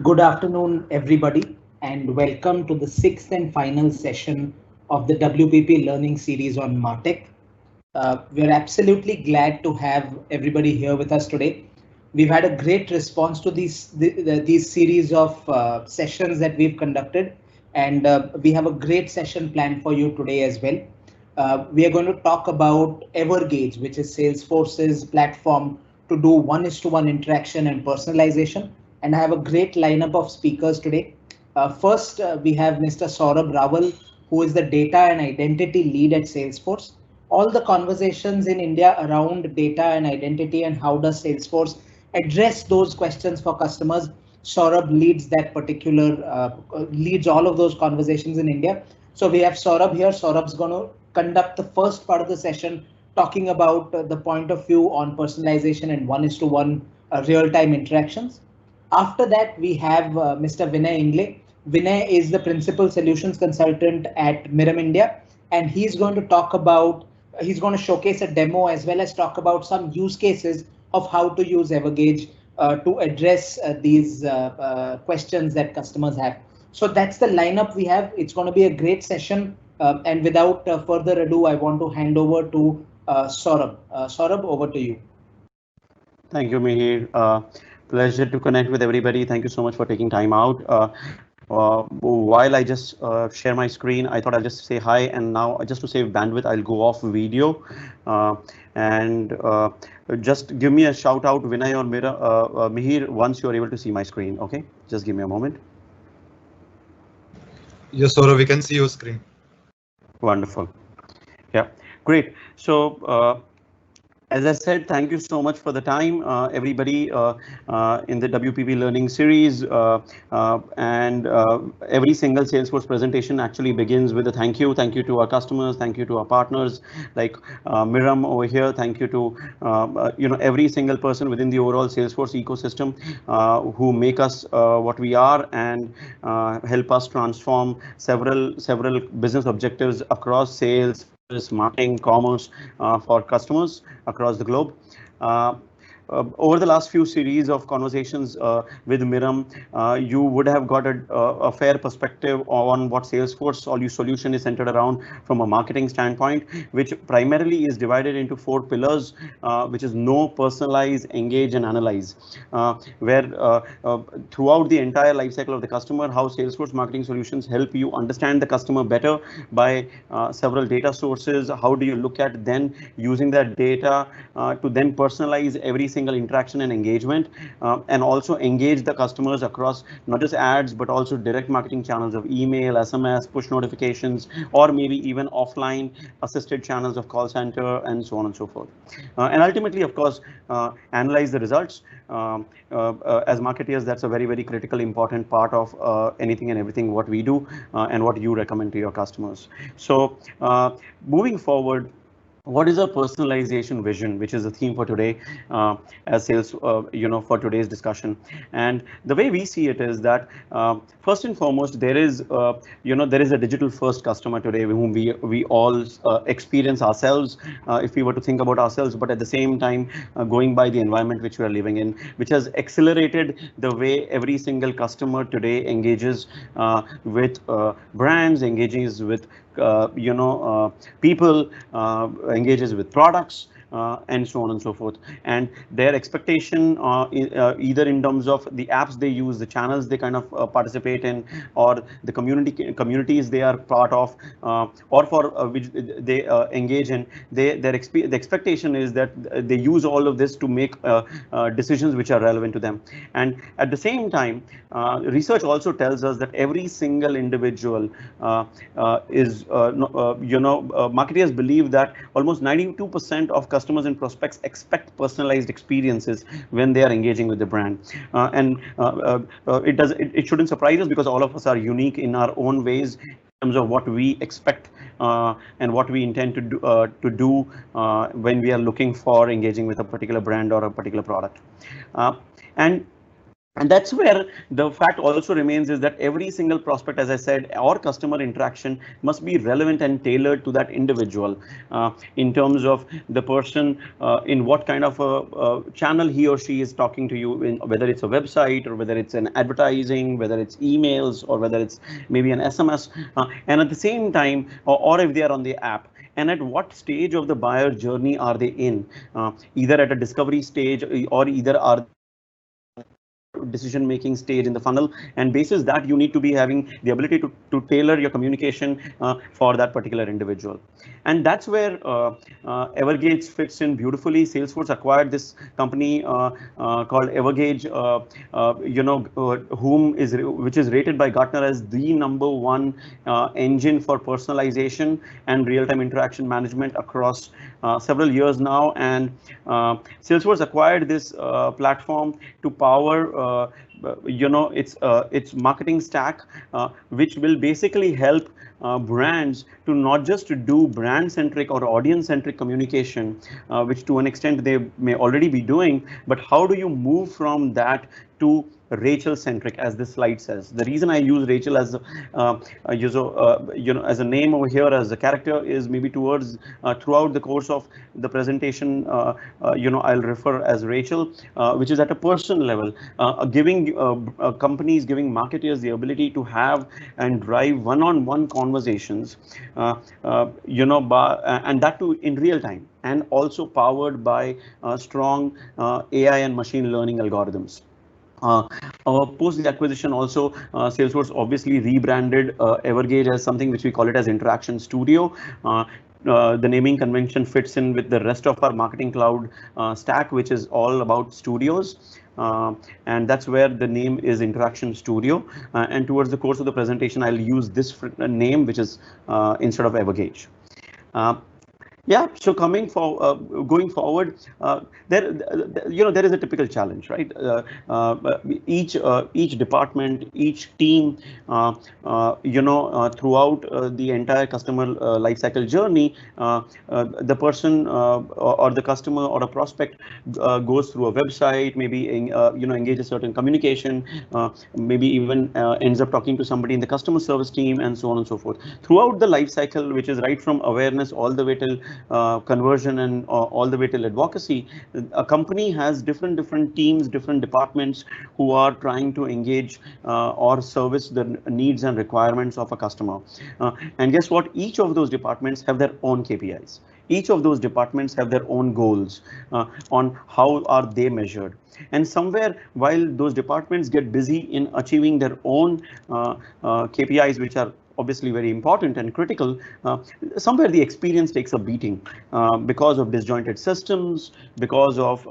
Good afternoon, everybody, and welcome to the sixth and final session of the WPP Learning Series on MarTech. We're absolutely glad to have everybody here with us today. We've had a great response to these series of sessions that we've conducted, and we have a great session planned for you today as well. We are going to talk about Evergage, which is Salesforce's platform to do one-to-one interaction and personalization. And I have a great lineup of speakers today. First, we have Mr. Saurabh Rawal, who is the data and identity lead at Salesforce. All the conversations in India around data and identity and how does Salesforce address those questions for customers. Saurabh leads all of those conversations in India. So we have Saurabh here. Saurabh's going to conduct the first part of the session talking about the point of view on personalization and one-to-one real-time interactions. After that, we have Mr. Vinay Ingle. Vinay is the principal solutions consultant at Miram India, and he's going to showcase a demo as well as talk about some use cases of how to use Evergage to address these questions that customers have. So that's the lineup we have. It's going to be a great session. And without further ado, I want to hand over to Saurabh. Saurabh, over to you. Thank you, Mihir. Pleasure to connect with everybody. Thank you so much for taking time out. While I just share my screen, I thought I'll just say hi, and now just to save bandwidth, I'll go off video. And just give me a shout out, Vinay or Mihir, once you're able to see my screen. Okay, just give me a moment. Yes, Saurabh, we can see your screen. Wonderful. Yeah, great. So as I said, thank you so much for the time, everybody in the WPP Learning Series. And every single Salesforce presentation actually begins with a thank you. Thank you to our customers. Thank you to our partners like Miram over here. Thank you to every single person within the overall Salesforce ecosystem who make us what we are and help us transform several business objectives across sales, marketing, commerce for customers across the globe. Over the last few series of conversations with Miram, you would have got a fair perspective on what Salesforce solution is centered around from a marketing standpoint, which primarily is divided into 4 pillars, which is know, personalize, engage, and analyze, where throughout the entire life cycle of the customer, how Salesforce marketing solutions help you understand the customer better by several data sources. How do you look at then using that data to then personalize every single interaction and engagement, and also engage the customers across not just ads but also direct marketing channels of email, SMS, push notifications, or maybe even offline assisted channels of call center and so on and so forth. And ultimately, of course, analyze the results. As marketeers, that's a very critical important part of anything and everything what we do and what you recommend to your customers. So moving forward, what is our personalization vision, which is the theme for today as sales, for today's discussion. And the way we see it is that first and foremost, there is a digital first customer today whom we all experience ourselves, if we were to think about ourselves, but at the same time going by the environment which we are living in, which has accelerated the way every single customer today engages with brands, engages with people, engages with products, and so on and so forth. And their expectation either in terms of the apps they use, the channels they kind of participate in, or the communities they are part of, or for which they engage in, the expectation is that they use all of this to make decisions which are relevant to them. And at the same time, research also tells us that every single individual marketers believe that almost 92% of customers and prospects expect personalized experiences when they are engaging with the brand. It shouldn't surprise us because all of us are unique in our own ways in terms of what we expect and what we intend to do when we are looking for engaging with a particular brand or a particular product. And And that's where the fact also remains is that every single prospect, as I said, or customer interaction must be relevant and tailored to that individual in terms of the person, in what kind of a channel he or she is talking to you, in, whether it's a website or whether it's an advertising, whether it's emails or whether it's maybe an SMS, and at the same time, or if they are on the app. And at what stage of the buyer journey are they in? Either at a discovery stage, or either are they at a decision making stage in the funnel, and basis that you need to be having the ability to tailor your communication for that particular individual. And that's where Evergage fits in beautifully. Salesforce acquired this company called Evergage, which is rated by Gartner as the #1 engine for personalization and real-time interaction management across several years now. And Salesforce acquired this platform to power its marketing stack, which will basically help brands to not just to do brand-centric or audience-centric communication, which to an extent they may already be doing, but how do you move from that to Rachel centric, as this slide says. The reason I use Rachel as as a name over here, as a character, is maybe towards throughout the course of the presentation, I'll refer as Rachel, which is at a personal level, giving companies, giving marketers the ability to have and drive one-on-one conversations, and that too in real time, and also powered by strong AI and machine learning algorithms. Post the acquisition also, Salesforce obviously rebranded Evergage as something which we call it as Interaction Studio. The naming convention fits in with the rest of our marketing cloud stack, which is all about studios. And that's where the name is Interaction Studio. And towards the course of the presentation, I'll use this name, which is instead of Evergage. Yeah, so going forward, there is a typical challenge, right? Each department, each team, throughout the entire customer lifecycle journey, the person or the customer or a prospect goes through a website, maybe engages certain communication, maybe even ends up talking to somebody in the customer service team, and so on and so forth. Throughout the lifecycle, which is right from awareness all the way till conversion and all the way till advocacy, a company has different teams, different departments who are trying to engage or service the needs and requirements of a customer. And guess what? Each of those departments have their own KPIs. Each of those departments have their own goals on how are they measured. And somewhere, while those departments get busy in achieving their own KPIs, which are obviously very important and critical, somewhere the experience takes a beating because of disjointed systems, because of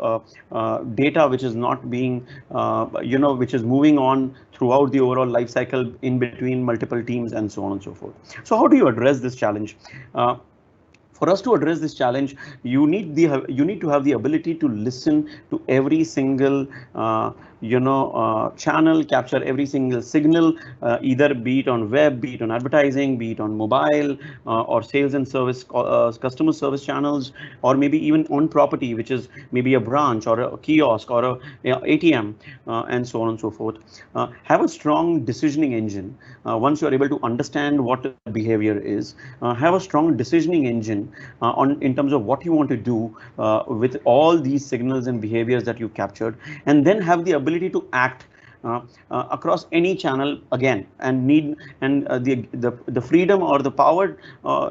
data which is not being, which is moving on throughout the overall life cycle in between multiple teams, and so on and so forth. So how do you address this challenge? For us to address this challenge, you need to have the ability to listen to every single channel, capture every single signal, either be it on web, be it on advertising, be it on mobile, or sales and service, customer service channels, or maybe even on property, which is maybe a branch or a kiosk or a ATM, and so on and so forth. Have a strong decisioning engine. Once you're able to understand what the behavior is, have a strong decisioning engine in terms of what you want to do with all these signals and behaviors that you captured, and then have the ability to act across any channel again, and the freedom or the power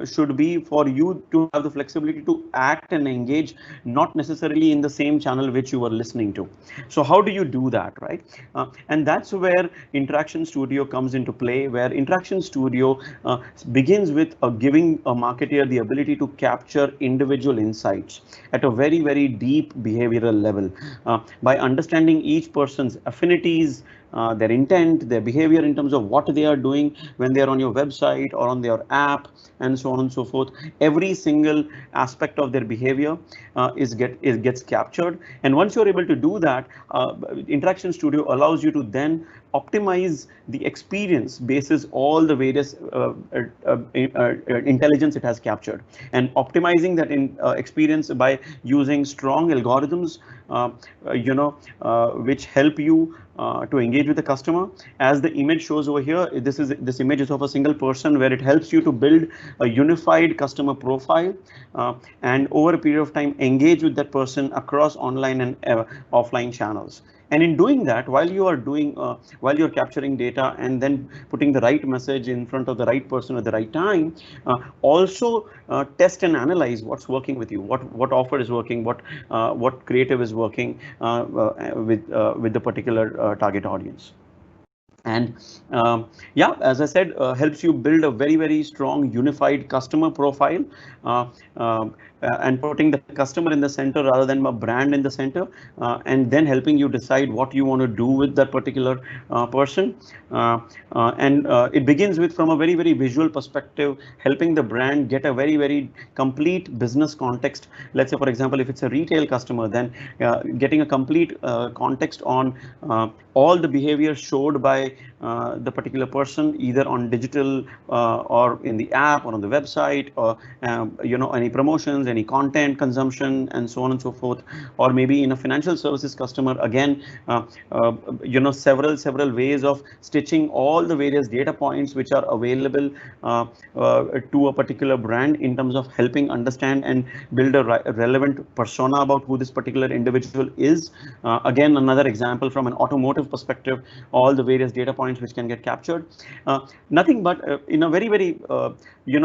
should be for you to have the flexibility to act and engage, not necessarily in the same channel which you were listening to. So how do you do that, right? And that's where Interaction Studio comes into play, where Interaction Studio begins with giving a marketer the ability to capture individual insights at a very, very deep behavioral level by understanding each person's affinities, their intent, their behavior in terms of what they are doing when they are on your website or on their app, and so on and so forth. Every single aspect of their behavior gets captured. And once you're able to do that, Interaction Studio allows you to then optimize the experience basis all the various intelligence it has captured, and optimizing that experience by using strong algorithms, which help you to engage with the customer. As the image shows over here, this image is of a single person, where it helps you to build a unified customer profile, and over a period of time engage with that person across online and offline channels. And in doing that, while you're capturing data and then putting the right message in front of the right person at the right time, also test and analyze what's working with you, what offer is working, what creative is working with the particular target audience. And yeah, as I said, helps you build a very strong unified customer profile, and putting the customer in the center rather than a brand in the center, and then helping you decide what you want to do with that particular person. And it begins with, from a very visual perspective, helping the brand get a very complete business context. Let's say, for example, if it's a retail customer, then getting a complete context on all the behavior showed by the particular person, either on digital or in the app or on the website, or any promotions, any content consumption, and so on and so forth. Or maybe in a financial services customer, again, several ways of stitching all the various data points which are available to a particular brand, in terms of helping understand and build a relevant persona about who this particular individual is. Again, another example from an automotive perspective, all the various data points which can get captured. Nothing but in a very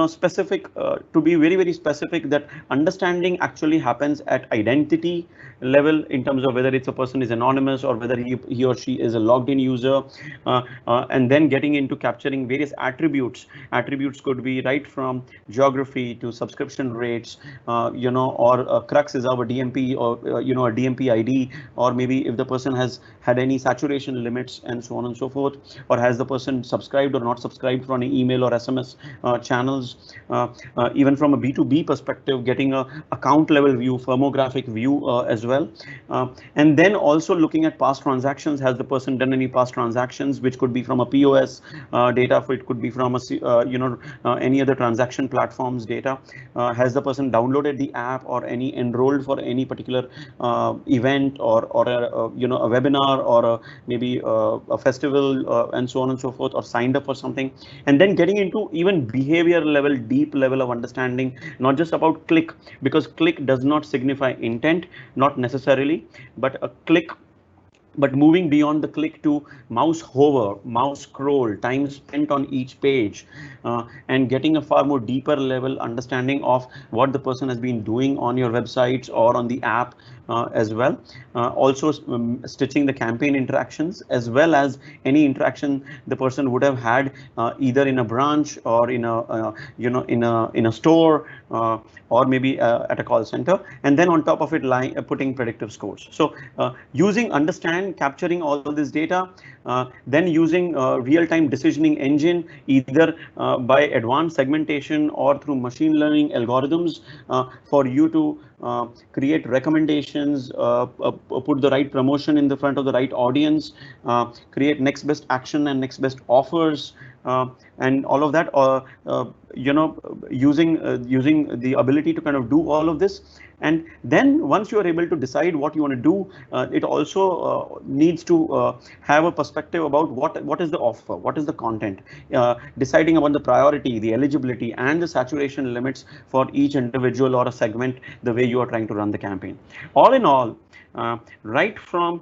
specific, to be very specific, that understanding actually happens at identity level, in terms of whether it's a person is anonymous or whether he or she is a logged in user, and then getting into capturing various attributes. Attributes could be right from geography to subscription rates, or crux is our DMP, or a DMP ID, or maybe if the person has had any saturation limits, and so on and so forth, or has the person subscribed or not subscribed from an email or SMS channels. Even from a B2B perspective, getting a account level view, firmographic view as well. And then also looking at past transactions. Has the person done any past transactions, which could be from a POS data, it could be from any other transaction platforms data. Has the person downloaded the app, or any enrolled for any particular event, or a webinar, or maybe a festival, and so on and so forth, or signed up for something. And then getting into even behavior level, deep level of understanding, not just about click, because click does not signify intent, not necessarily, but a click, but moving beyond the click to mouse hover, mouse scroll, time spent on each page, and getting a far more deeper level understanding of what the person has been doing on your websites or on the app as well. Also stitching the campaign interactions, as well as any interaction the person would have had either in a branch, or in a in a store, or maybe at a call center, and then on top of it putting predictive scores. So using understand, capturing all of this data, then using real-time decisioning engine, either by advanced segmentation or through machine learning algorithms, for you to create recommendations, put the right promotion in the front of the right audience, create next best action and next best offers, and all of that, using the ability to kind of do all of this. And then once you are able to decide what you want to do, it also needs to have a perspective about what is the offer, what is the content, deciding about the priority, the eligibility, and the saturation limits for each individual or a segment, the way you are trying to run the campaign. All in all, right from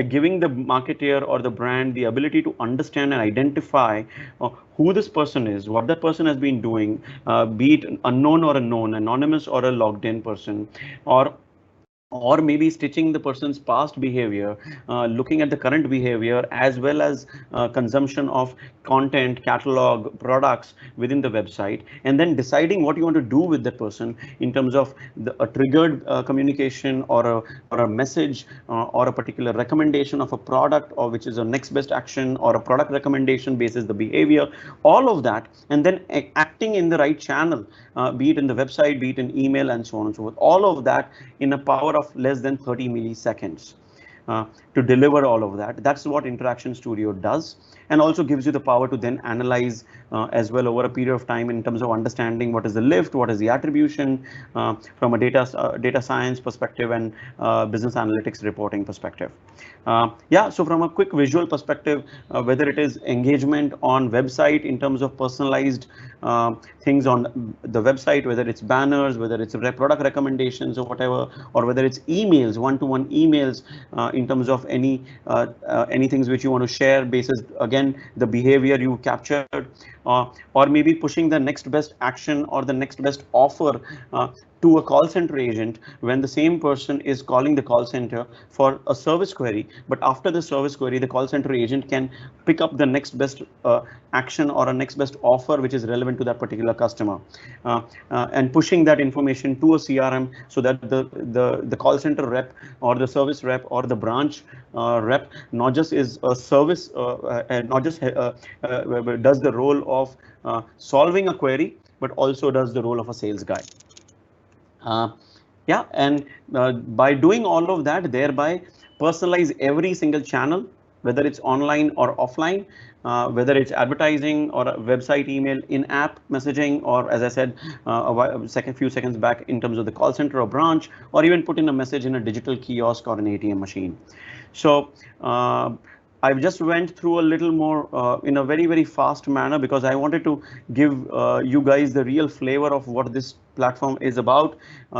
giving the marketer or the brand the ability to understand and identify who this person is, what that person has been doing, be it unknown or a known, anonymous or a logged in person, or or maybe stitching the person's past behavior, looking at the current behavior, as well as consumption of content, catalog, products within the website, and then deciding what you want to do with the person in terms of a triggered communication, or a message, or a particular recommendation of a product, or which is a next best action, or a product recommendation basis the behavior, all of that, and then acting in the right channel, be it in the website, be it in email, and so on and so forth. All of that in a power of less than 30 milliseconds. To deliver all of that. That's what Interaction Studio does, and also gives you the power to then analyze as well over a period of time in terms of understanding what is the lift, what is the attribution from a data science perspective, and business analytics reporting perspective. Yeah, so from a quick visual perspective, whether it is engagement on website in terms of personalized things on the website, whether it's banners, whether it's product recommendations or whatever, or whether it's emails, one-to-one emails in terms of any things which you want to share basis, again, the behavior you captured, or maybe pushing the next best action or the next best offer to a call center agent when the same person is calling the call center for a service query. But after the service query, the call center agent can pick up the next best action or a next best offer which is relevant to that particular customer, and pushing that information to a CRM so that the call center rep or the service rep or the branch rep not just is a service, and not just does the role of solving a query, but also does the role of a sales guy. Yeah, and by doing all of that, thereby personalize every single channel, whether it's online or offline, whether it's advertising or a website, email, in-app messaging, or as I said a few seconds back, in terms of the call center or branch, or even put in a message in a digital kiosk or an ATM machine. So I've just went through a little more in a very, very fast manner because I wanted to give you guys the real flavor of what this platform is about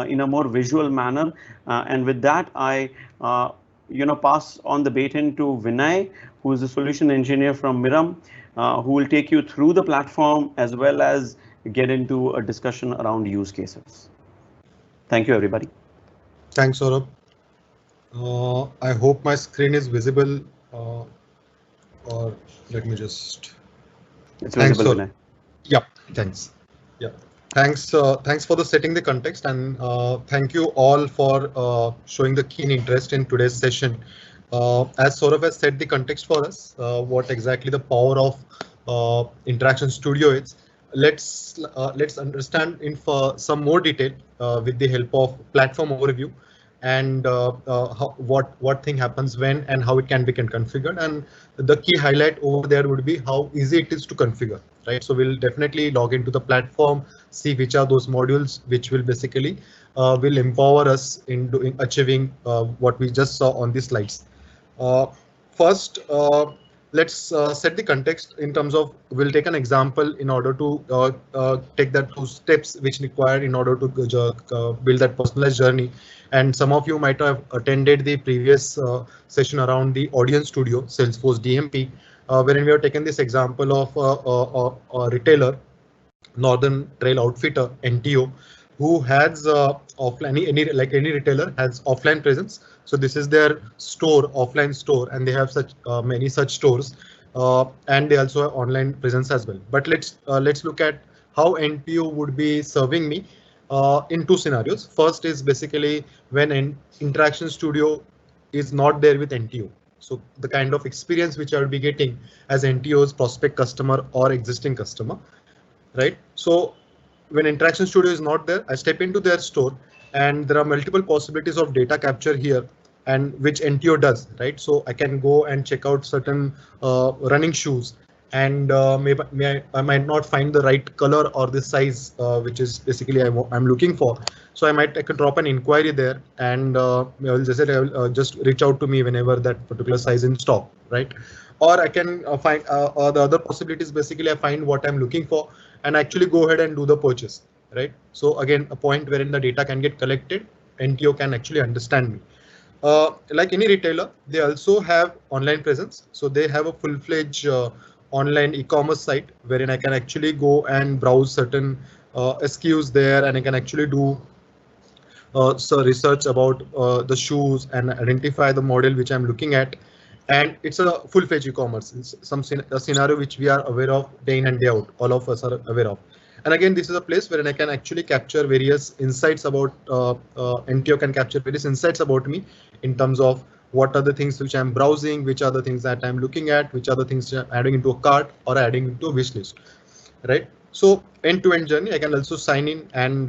in a more visual manner. And with that, I pass on the baton to Vinay, who is a solution engineer from Mirum, who will take you through the platform as well as get into a discussion around use cases. Thank you, everybody. Thanks, Saurabh. I hope my screen is visible. Or let me just. It's visible, Vinay. Yeah, thanks. Yeah, thanks. Thanks for setting the context, and thank you all for showing the keen interest in today's session. As Saurabh has set the context for us, what exactly the power of Interaction Studio is. Let's understand in some more detail with the help of platform overview, and what thing happens when and how it can be configured. And the key highlight over there would be how easy it is to configure, right? So we'll definitely log into the platform, see which are those modules which will basically will empower us in achieving what we just saw on the slides. First, let's set the context in terms of, we'll take an example in order to take that 2 steps which required in order to build that personalized journey. And some of you might have attended the previous session around the Audience Studio, Salesforce DMP, wherein we have taken this example of a retailer, Northern Trail Outfitter, NTO, who has offline, like any retailer has offline presence. So this is their store, offline store, and they have such many such stores, and they also have online presence as well. But let's look at how NTO would be serving me in 2 scenarios. First is basically when an Interaction Studio is not there with NTO. So the kind of experience which I would be getting as NTO's prospect customer or existing customer, right? So when Interaction Studio is not there, I step into their store, and there are multiple possibilities of data capture here, and which NTO does, right? So I can go and check out certain running shoes, and I might not find the right color or the size, which is basically I'm looking for. So I can drop an inquiry there, and just reach out to me whenever that particular size in stock, right? Or I can find the other possibilities. Basically, I find what I'm looking for and actually go ahead and do the purchase, right? So again, a point wherein the data can get collected, NTO can actually understand me. Like any retailer, they also have online presence. So they have a full-fledged online e-commerce site wherein I can actually go and browse certain SKUs there, and I can actually do so research about the shoes and identify the model which I'm looking at. And it's a full-fledged e-commerce. It's a scenario which we are aware of day in and day out. All of us are aware of. And again, this is a place where I can actually capture various insights about NTO can capture various insights about me in terms of what are the things which I'm browsing, which are the things that I'm looking at, which are the things I'm adding into a cart or adding into a wish list, right? So end-to-end journey, I can also sign in and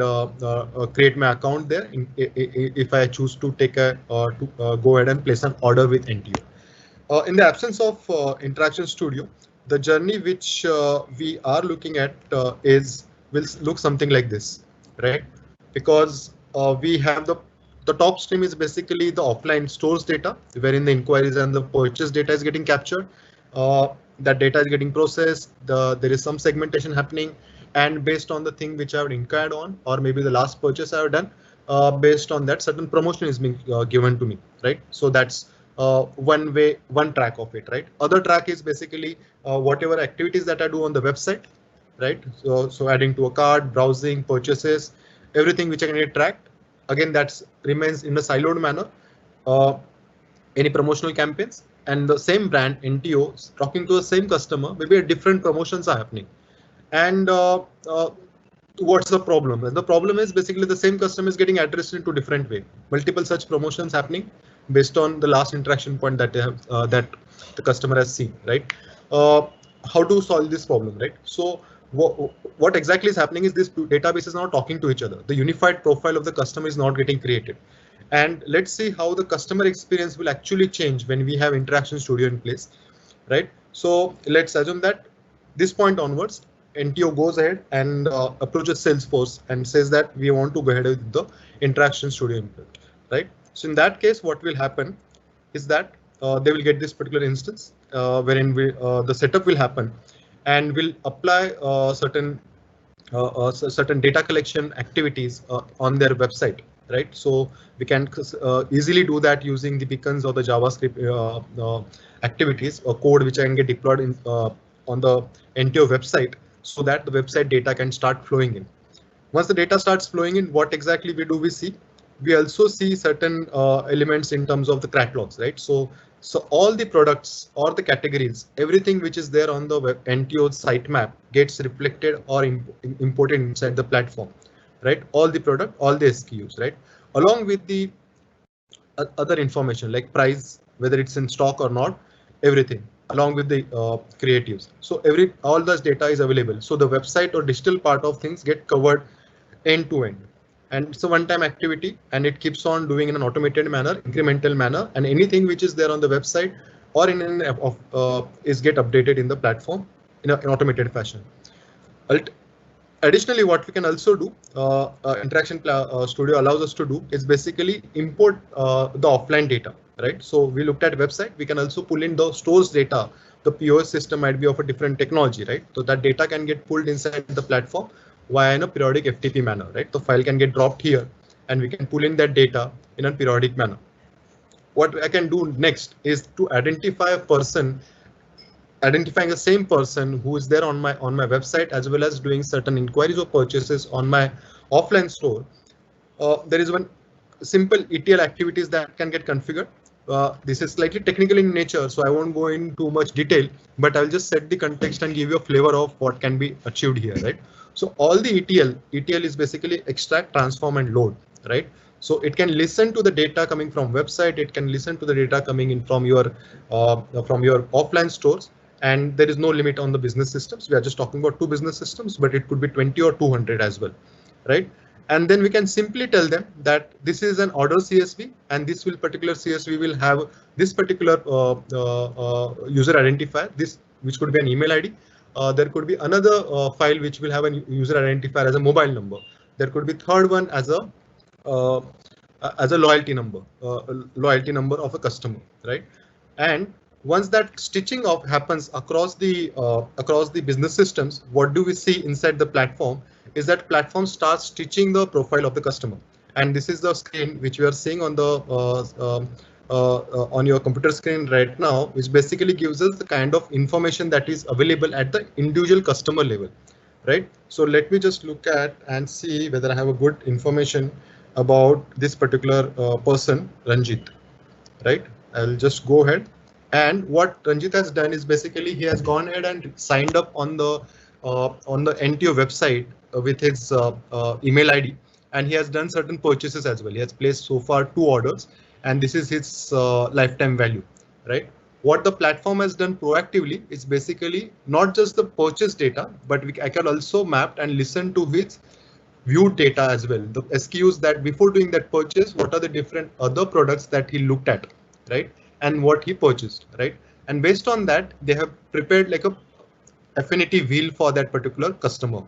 create my account there if I choose to take a go ahead and place an order with NTO. In the absence of Interaction Studio, the journey which we are looking at will look something like this, right? Because we have the top stream is basically the offline stores data, wherein the inquiries and the purchase data is getting captured. That data is getting processed. There is some segmentation happening, and based on the thing which I have inquired on, or maybe the last purchase I have done, based on that, certain promotion is being given to me, right? So that's one track of it, right? Other track is basically whatever activities that I do on the website, right? So adding to a cart, browsing, purchases, everything which I can get tracked. Again, that remains in a siloed manner. Any promotional campaigns and the same brand NTO talking to the same customer, maybe different promotions are happening. And what's the problem? And the problem is basically the same customer is getting addressed into different way. Multiple such promotions happening based on the last interaction point that they have that the customer has seen, right? How to solve this problem, right? So what exactly is happening is this database is now talking to each other. The unified profile of the customer is not getting created. And let's see how the customer experience will actually change when we have Interaction Studio in place, right? So let's assume that this point onwards, NTO goes ahead and approaches Salesforce and says that we want to go ahead with the Interaction Studio input, right? So in that case, what will happen is that they will get this particular instance wherein the setup will happen and will apply certain data collection activities on their website, right? So we can easily do that using the beacons or the JavaScript activities or code which I can get deployed in on the NTO website so that the website data can start flowing in. Once the data starts flowing in, what exactly we see? We also see certain elements in terms of the catalogs, right? So all the products or the categories, everything which is there on the NTO sitemap gets reflected or imported inside the platform, right? All the product, all the SKUs, right? Along with the other information like price, whether it's in stock or not, everything, along with the creatives. So all this data is available. So the website or digital part of things get covered end to end. And it's a one-time activity and it keeps on doing in an automated manner, incremental manner, and anything which is there on the website or in an is get updated in the platform in an automated fashion. Additionally, what we can also do, Interaction Studio allows us to do is basically import the offline data, right? So we looked at website, we can also pull in the stores data. The POS system might be of a different technology, right? So that data can get pulled inside the platform via in a periodic FTP manner, right? The file can get dropped here and we can pull in that data in a periodic manner. What I can do next is to identify a person, identifying the same person who is there on my website, as well as doing certain inquiries or purchases on my offline store. There is one simple ETL activities that can get configured. This is slightly technical in nature, so I won't go in too much detail, but I'll just set the context and give you a flavor of what can be achieved here, right? So all the ETL is basically extract, transform, and load, right? So it can listen to the data coming from website, it can listen to the data coming in from your offline stores, and there is no limit on the business systems. We are just talking about 2 business systems, but it could be 20 or 200 as well, right? And then we can simply tell them that this is an order CSV, and this particular CSV will have this particular user identifier, which could be an email ID. There could be another file which will have a user identifier as a mobile number. There could be third one as a loyalty number of a customer, right? And once that stitching of happens across the business systems, what do we see inside the platform is that platform starts stitching the profile of the customer. And this is the screen which we are seeing on the on your computer screen right now, which basically gives us the kind of information that is available at the individual customer level, right? So let me just look at and see whether I have a good information about this particular person, Ranjit, right? I'll just go ahead. And what Ranjit has done is basically he has gone ahead and signed up on the NTO website with his email ID, and he has done certain purchases as well. He has placed so far 2 orders, and this is his lifetime value, right? What the platform has done proactively is basically not just the purchase data, but I can also map and listen to his viewed data as well. The SKUs that before doing that purchase, what are the different other products that he looked at, right? And what he purchased, right? And based on that, they have prepared like a affinity wheel for that particular customer,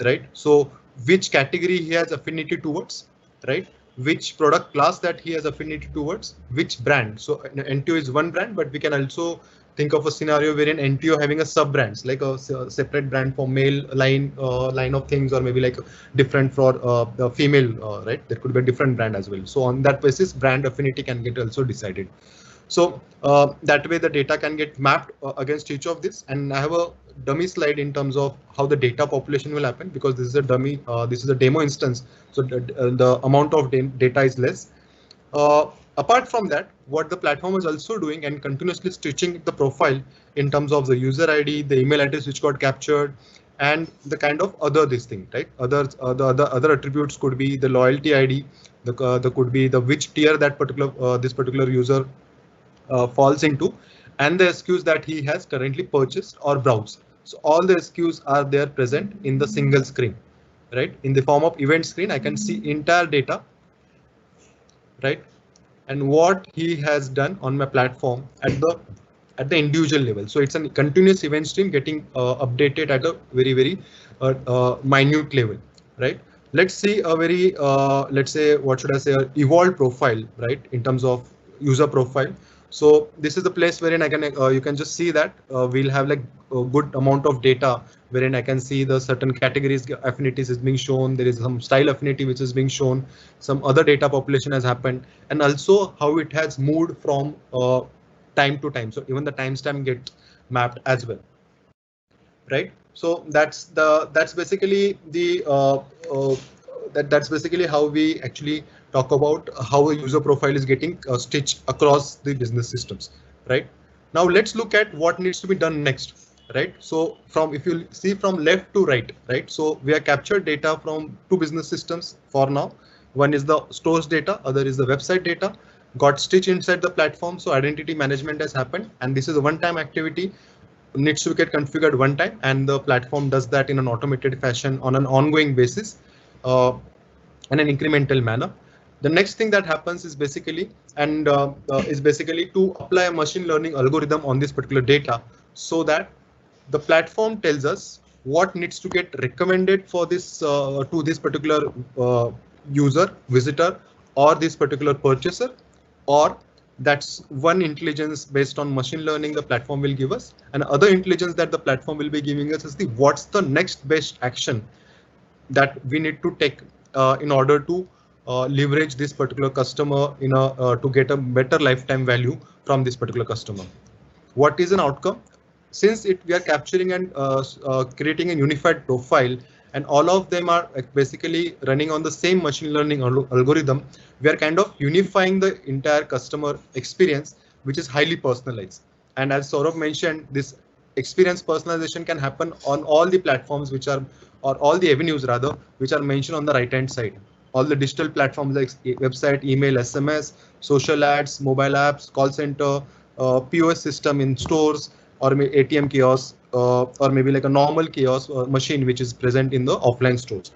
right? So which category he has affinity towards, right? Which product class that he has affinity towards, which brand. So NTO is one brand, but we can also think of a scenario wherein NTO having a sub brands, like a separate brand for male line of things, or maybe like different for the female, right? There could be a different brand as well. So on that basis, brand affinity can get also decided. So that way the data can get mapped against each of this. And I have a dummy slide in terms of how the data population will happen, because this is a dummy, this is a demo instance. So the amount of data is less. Apart from that, what the platform is also doing and continuously stitching the profile in terms of the user ID, the email address which got captured, and the kind of other this thing, right? The other attributes could be the loyalty ID, the could be the which tier that particular this particular user falls into, and the SKUs that he has currently purchased or browsed. So all the SKUs are there present in the single screen, right? In the form of event screen, I can see entire data, right? And what he has done on my platform at the individual level. So it's a continuous event stream getting updated at a very minute level, right? Let's see a very let's say, what should I say, evolved profile, right? In terms of user profile. So this is the place wherein I can you can just see that we'll have like a good amount of data wherein I can see the certain categories affinities is being shown. There is some style affinity which is being shown. Some other data population has happened, and also how it has moved from time to time. So even the timestamp gets mapped as well, right? So that's basically the that's basically how we actually talk about how a user profile is getting stitched across the business systems, right? Now let's look at what needs to be done next, right? So from, if you see from left to right, right? So we have captured data from 2 business systems for now. One is the stores data, other is the website data, got stitched inside the platform. So identity management has happened, and this is a one-time activity, needs to get configured one time, and the platform does that in an automated fashion on an ongoing basis in an incremental manner. The next thing that happens is basically to apply a machine learning algorithm on this particular data, so that the platform tells us what needs to get recommended for this to this particular user, visitor, or this particular purchaser, or that's one intelligence based on machine learning the platform will give us. And other intelligence that the platform will be giving us is the what's the next best action that we need to take in order to leverage this particular customer in a to get a better lifetime value from this particular customer. What is an outcome? Since we are capturing and creating a unified profile, and all of them are basically running on the same machine learning algorithm, we are kind of unifying the entire customer experience, which is highly personalized. And as Saurabh mentioned, this experience personalization can happen on all the platforms which are, or all the avenues rather, which are mentioned on the right hand side. All the digital platforms like website, email, SMS, social ads, mobile apps, call center, POS system in stores, or ATM kiosk, or maybe like a normal kiosk machine which is present in the offline stores,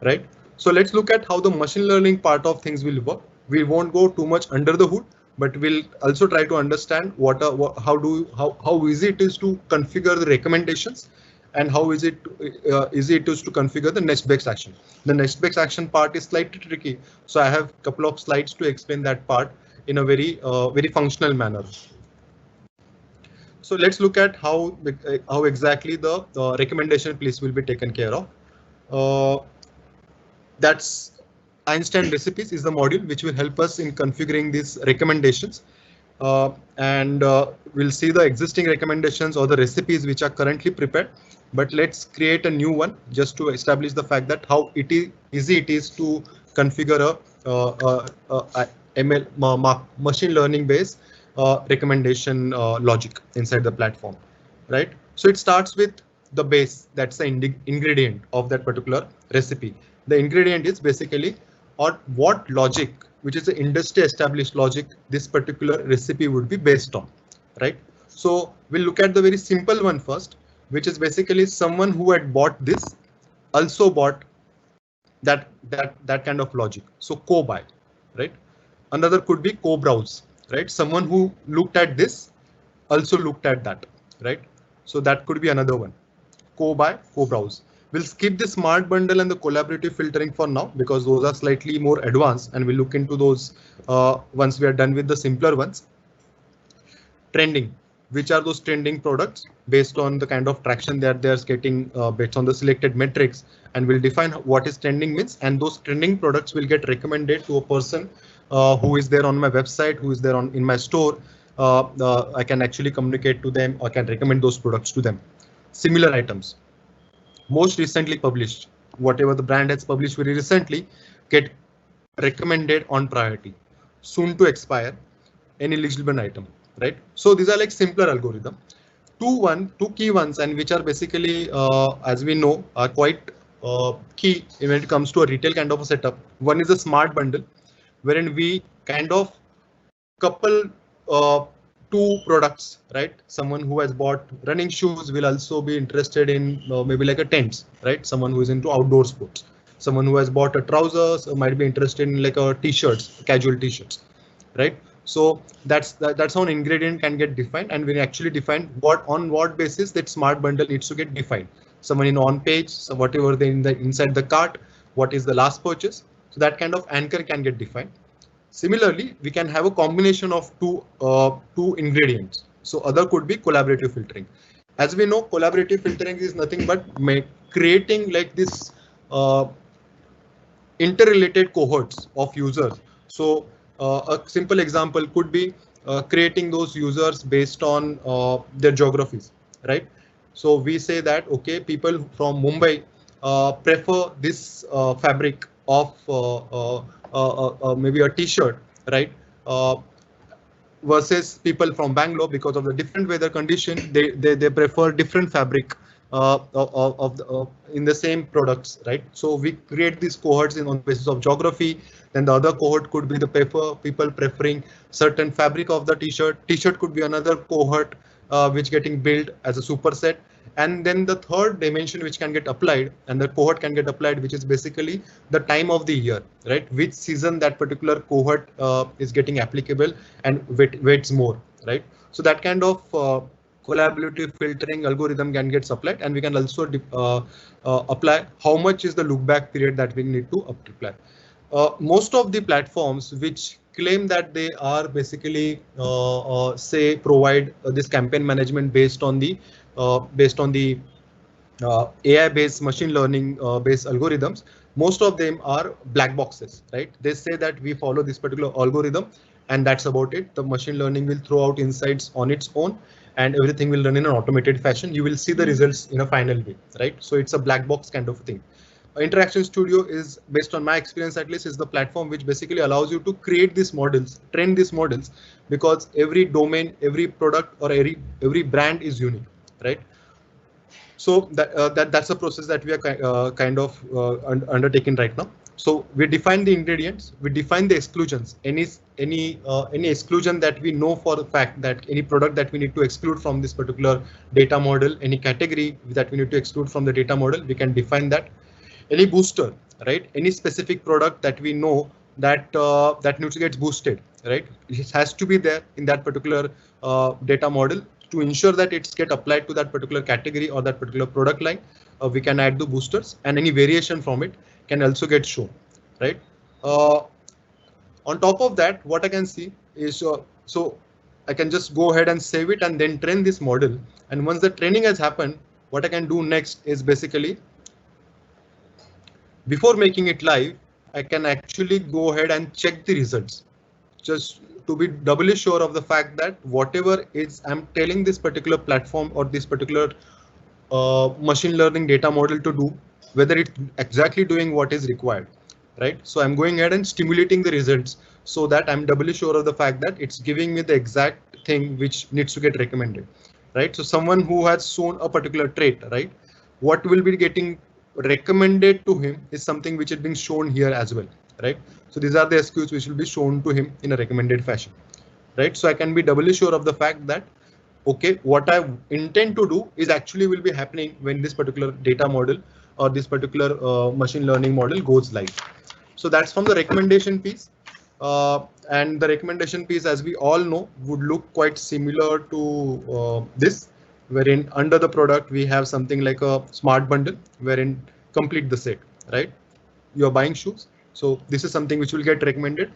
right? So let's look at how the machine learning part of things will work. We won't go too much under the hood, but we'll also try to understand how easy it is to configure the recommendations, and how easy it is to configure the next best action. The next best action part is slightly tricky, so I have a couple of slides to explain that part in a very functional manner. So let's look at how exactly the recommendation piece will be taken care of. That's Einstein Recipes is the module which will help us in configuring these recommendations. And we'll see the existing recommendations or the recipes which are currently prepared. But let's create a new one just to establish the fact that how easy it is to configure a machine learning based recommendation logic inside the platform, right? So it starts with the base, that's the ingredient of that particular recipe. The ingredient is basically or what logic, which is the industry established logic, this particular recipe would be based on, right? So we'll look at the very simple one first, which is basically someone who had bought this also bought that kind of logic. So co-buy, right? Another could be co-browse, right? Someone who looked at this also looked at that, right? So that could be another one. Co-buy, co-browse. We'll skip the smart bundle and the collaborative filtering for now because those are slightly more advanced, and we'll look into those once we are done with the simpler ones. Trending. Which are those trending products based on the kind of traction that they're getting based on the selected metrics, and we'll define what is trending means, and those trending products will get recommended to a person who is there on my website, who is there in my store. I can actually communicate to them or can recommend those products to them. Similar items, most recently published, whatever the brand has published very recently, get recommended on priority. Soon to expire, any eligible item. Right, so these are like simpler algorithm. Two key ones, and which are basically, as we know, are quite key when it comes to a retail kind of a setup. One is a smart bundle, wherein we kind of couple two products, right? Someone who has bought running shoes will also be interested in maybe like a tents, right? Someone who is into outdoor sports. Someone who has bought a trousers might be interested in like a t-shirts, casual t-shirts, right? So that's how an ingredient can get defined, and we actually define on what basis that smart bundle needs to get defined. Someone in on page, so whatever they inside the cart, what is the last purchase. So that kind of anchor can get defined. Similarly, we can have a combination of two ingredients. So other could be collaborative filtering. As we know, collaborative filtering is nothing but creating like this interrelated cohorts of users. So a simple example could be creating those users based on their geographies, right? So we say that, OK, people from Mumbai prefer this fabric of maybe a t-shirt, right? Versus people from Bangalore, because of the different weather condition, they prefer different fabric in the same products, right? So we create these cohorts on the basis of geography. Then the other cohort could be the people preferring certain fabric of the t-shirt. T-shirt could be another cohort which getting built as a superset. And then the third dimension which can get applied, and the cohort can get applied, which is basically the time of the year, right? Which season that particular cohort is getting applicable and weights more, right? So that kind of collaborative filtering algorithm can get applied, and we can also apply how much is the look back period that we need to apply. Most of the platforms which claim that they are basically say provide this campaign management based on the AI based machine learning based algorithms, most of them are black boxes, right? They say that we follow this particular algorithm and that's about it. The machine learning will throw out insights on its own and everything will run in an automated fashion. You will see the results in a final way, right? So it's a black box kind of thing. Interaction Studio is, based on my experience at least, is the platform which basically allows you to create these models, train these models, because every domain, every product or every brand is unique, right? So that's a process that we are kind of undertaking right now. So we define the ingredients, we define the exclusions. Any exclusion that we know for the fact that any product that we need to exclude from this particular data model, any category that we need to exclude from the data model, we can define that. Any booster, right? Any specific product that we know that that needs to get boosted, right? It has to be there in that particular data model to ensure that it's get applied to that particular category or that particular product line. We can add the boosters, and any variation from it can also get shown, right? On top of that, what I can see is so I can just go ahead and save it and then train this model. And once the training has happened, what I can do next is basically, before making it live, I can actually go ahead and check the results, just to be doubly sure of the fact that whatever is I'm telling this particular platform or this particular machine learning data model to do, whether it's exactly doing what is required. right? So I'm going ahead and stimulating the results so that I'm doubly sure of the fact that it's giving me the exact thing which needs to get recommended, right? So someone who has shown a particular trait, right? What will be getting recommended to him is something which is being shown here as well, right? So these are the SKUs which will be shown to him in a recommended fashion, right? So I can be doubly sure of the fact that, okay, what I intend to do is actually will be happening when this particular data model or this particular machine learning model goes live. So that's from the recommendation piece. And the recommendation piece, as we all know, would look quite similar to this, wherein under the product we have something like a smart bundle, wherein complete the set, right? You're buying shoes. So this is something which will get recommended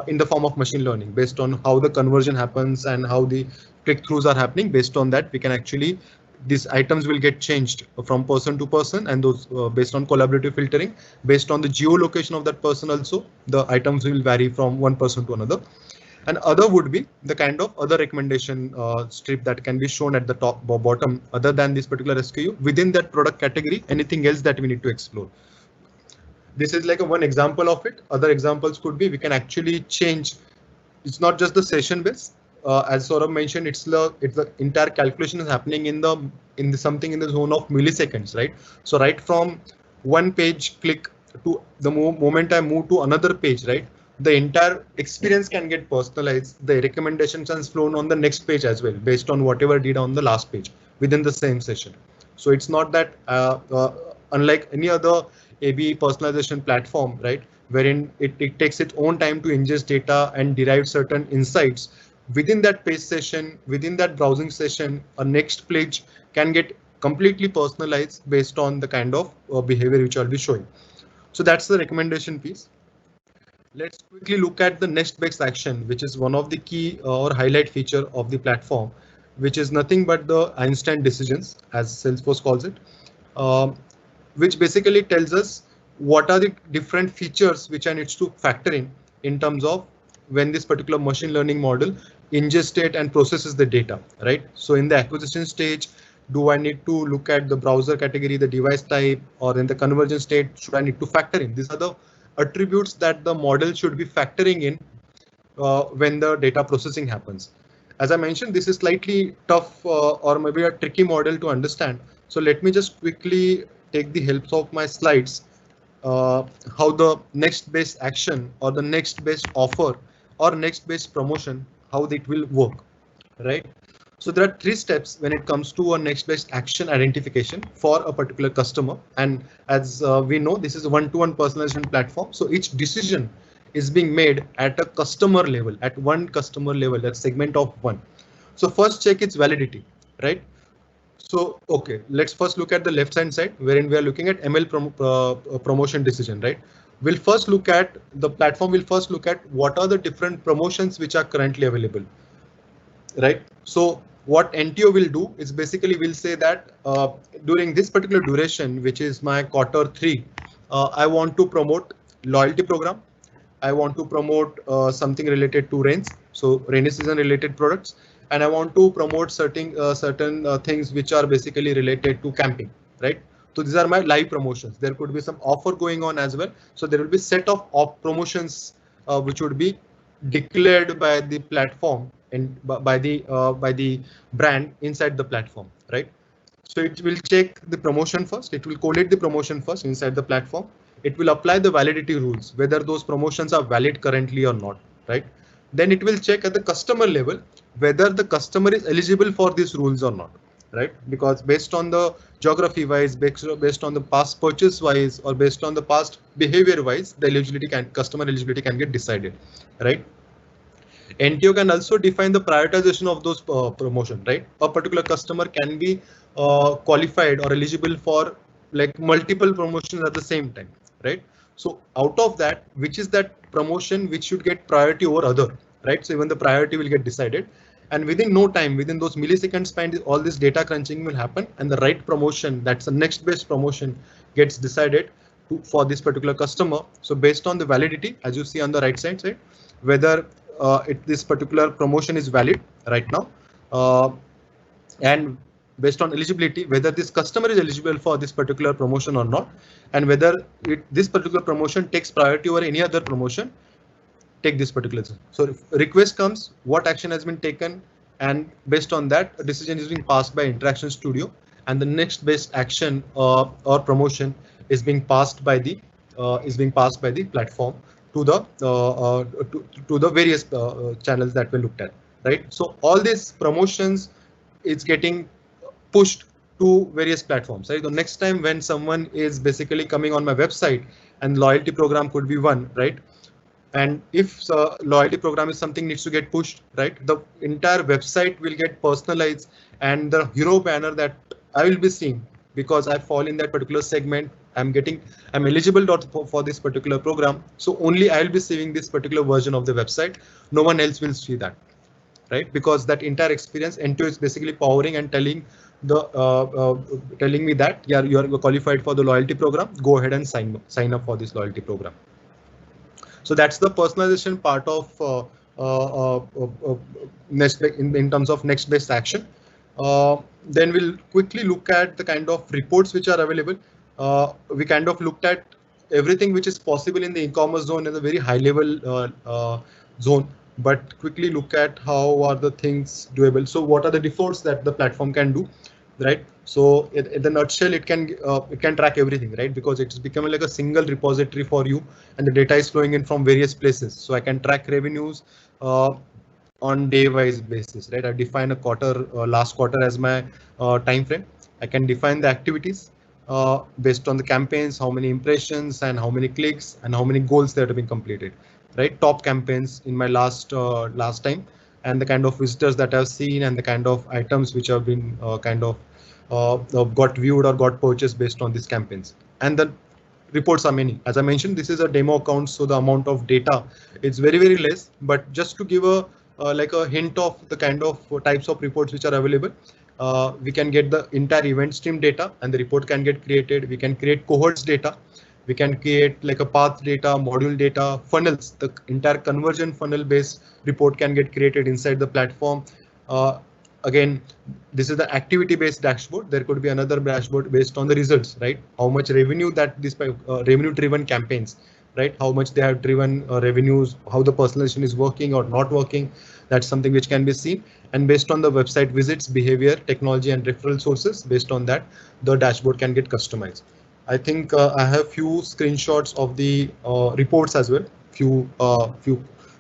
in the form of machine learning based on how the conversion happens and how the click-throughs are happening. Based on that, we can actually, these items will get changed from person to person, and those based on collaborative filtering, based on the geolocation of that person also, the items will vary from one person to another. And other would be the kind of other recommendation strip that can be shown at the top or bottom, other than this particular SKU within that product category, anything else that we need to explore. This is like a one example of it. Other examples could be we can actually change. It's not just the session based. As Saurabh mentioned, it's the entire calculation is happening in the something in the zone of milliseconds, right? So right from one page click to the moment I move to another page, right? The entire experience can get personalized. The recommendations are flown on the next page as well, based on whatever did on the last page within the same session. So it's not that unlike any other AB personalization platform, right, wherein it takes its own time to ingest data and derive certain insights. Within that page session, within that browsing session, a next page can get completely personalized based on the kind of behavior which I'll be showing. So that's the recommendation piece. Let's quickly look at the next best action, which is one of the key or highlight feature of the platform, which is nothing but the Einstein decisions, as Salesforce calls it, which basically tells us what are the different features which I need to factor in terms of when this particular machine learning model ingests it and processes the data, right? So in the acquisition stage, do I need to look at the browser category, the device type, or in the conversion state, should I need to factor in? These are the attributes that the model should be factoring in when the data processing happens. As I mentioned, this is slightly tough or maybe a tricky model to understand. So let me just quickly take the help of my slides, how the next best action or the next best offer or next best promotion, how it will work, right? So there are 3 steps when it comes to a next best action identification for a particular customer. And as we know, this is a one-to-one personalization platform. So each decision is being made at a customer level, at one customer level, that segment of one. So first check its validity, right? So, OK, let's first look at the left hand side, wherein we are looking at ML promotion decision, right? We'll first look at the platform will first look at what are the different promotions which are currently available, right? So what NTO will do is basically we'll say that during this particular duration, which is my Q3, I want to promote loyalty program. I want to promote something related to rains, so rainy season related products, and I want to promote certain things which are basically related to camping, right? So these are my live promotions. There could be some offer going on as well. So there will be set of promotions which would be declared by the platform and by the brand inside the platform, right? So it will check the promotion first. It will collate the promotion first inside the platform. It will apply the validity rules, whether those promotions are valid currently or not, right? Then it will check at the customer level whether the customer is eligible for these rules or not, right? Because based on the geography wise, based on the past purchase wise, or based on the past behavior wise, the customer eligibility can get decided, right? NTO can also define the prioritization of those promotion, right? A particular customer can be qualified or eligible for like multiple promotions at the same time, right? So out of that, which is that promotion which should get priority over other, right? So even the priority will get decided, and within no time, within those milliseconds span, all this data crunching will happen, and the right promotion, that's the next best promotion, gets decided for this particular customer. So based on the validity, as you see on the right side, whether this particular promotion is valid right now, and based on eligibility, whether this customer is eligible for this particular promotion or not, and whether this particular promotion takes priority over any other promotion, take this particular. So if request comes, what action has been taken, and based on that, a decision is being passed by Interaction Studio, and the next best action or promotion is being passed by the platform to the various channels that we looked at, right? So all these promotions, it's getting pushed to various platforms, right? The next time when someone is basically coming on my website, and loyalty program could be one, right? And if loyalty program is something needs to get pushed, right, the entire website will get personalized, and the hero banner that I will be seeing, because I fall in that particular segment, I'm eligible for this particular program, so only I will be seeing this particular version of the website. No one else will see that, right? Because that entire experience, N2 is basically powering and telling me that, yeah, you are qualified for the loyalty program, go ahead and sign up for this loyalty program. So that's the personalization part of in terms of next best action. Then we'll quickly look at the kind of reports which are available. We kind of looked at everything which is possible in the e-commerce zone in a very high level zone, but quickly look at how are the things doable. So what are the defaults that the platform can do, right? So in the nutshell, it can track everything, right? Because it's becoming like a single repository for you, and the data is flowing in from various places. So I can track revenues on day-wise basis, right? I define a quarter, last quarter as my time frame. I can define the activities based on the campaigns, how many impressions and how many clicks and how many goals that have been completed, right? Top campaigns in my last time, and the kind of visitors that I've seen, and the kind of items which have been got viewed or got purchased based on these campaigns. And the reports are many. As I mentioned, this is a demo account, so the amount of data it's very, very less. But just to give a like a hint of the kind of types of reports which are available, we can get the entire event stream data, and the report can get created. We can create cohorts data. We can create like a path data, module data, funnels. The entire conversion funnel based report can get created inside the platform. Again, this is the activity based dashboard. There could be another dashboard based on the results, right? How much revenue that this revenue driven campaigns, right? How much they have driven revenues, how the personalization is working or not working. That's something which can be seen. And based on the website visits, behavior, technology, and referral sources, based on that, the dashboard can get customized. I think I have few screenshots of the reports as well, few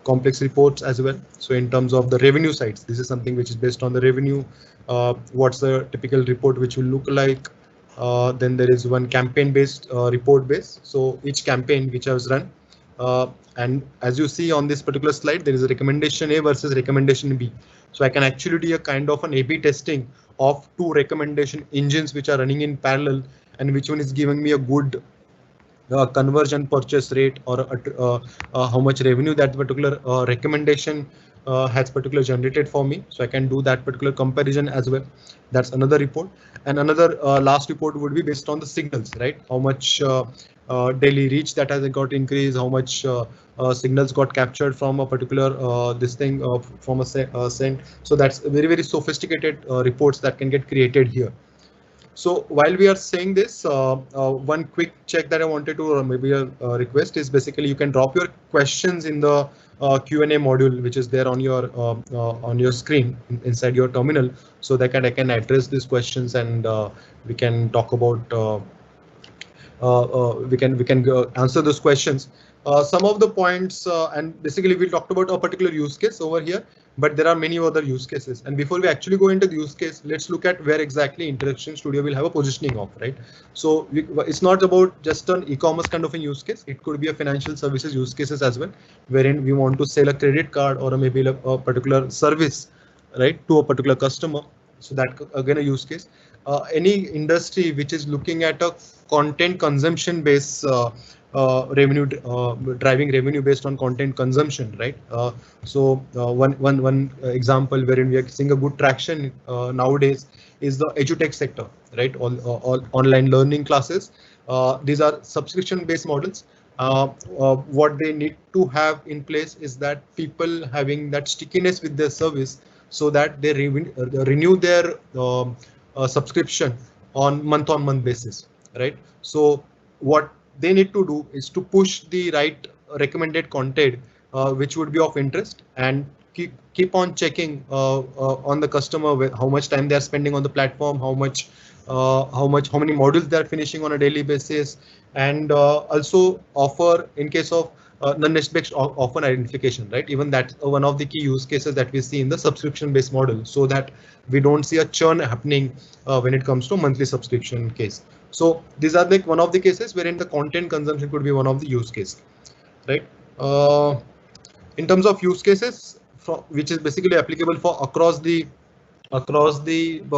complex reports as well. So in terms of the revenue sides, this is something which is based on the revenue. What's the typical report which will look like? Then there is one campaign based report base. So each campaign which I was run, and as you see on this particular slide, there is a recommendation A versus recommendation B. So I can actually do a kind of an A/B testing of two recommendation engines which are running in parallel, and which one is giving me a good conversion purchase rate, or how much revenue that particular recommendation has particular generated for me. So I can do that particular comparison as well. That's another report. And another last report would be based on the signals, right? How much daily reach that has got increased, how much signals got captured from a particular this thing from a send. So that's very, very sophisticated reports that can get created here. So while we are saying this, one quick check that I wanted to, or maybe a request, is basically you can drop your questions in the Q&A module, which is there on your screen inside your terminal, so that I can address these questions, and we can talk about we can answer those questions. Some of the points, and basically we talked about a particular use case over here, but there are many other use cases. And before we actually go into the use case, let's look at where exactly Interaction Studio will have a positioning of, right? So it's not about just an e-commerce kind of a use case. It could be a financial services use cases as well, wherein we want to sell a credit card or maybe a particular service, right, to a particular customer. So that again a use case. Any industry which is looking at a content consumption based revenue, driving revenue based on content consumption, right? So one example wherein we are seeing a good traction nowadays is the edutech sector, right? All online learning classes. These are subscription based models. What they need to have in place is that people having that stickiness with their service, so that they renew their subscription on month basis, right? So what they need to do is to push the right recommended content which would be of interest, and keep on checking on the customer with how much time they are spending on the platform, how many modules they are finishing on a daily basis, and also offer in case of the next best offer identification, right? Even that's one of the key use cases that we see in the subscription based model, so that we don't see a churn happening when it comes to monthly subscription case. So these are like one of the cases wherein the content consumption could be one of the use case, right? In terms of use cases, which is basically applicable for across the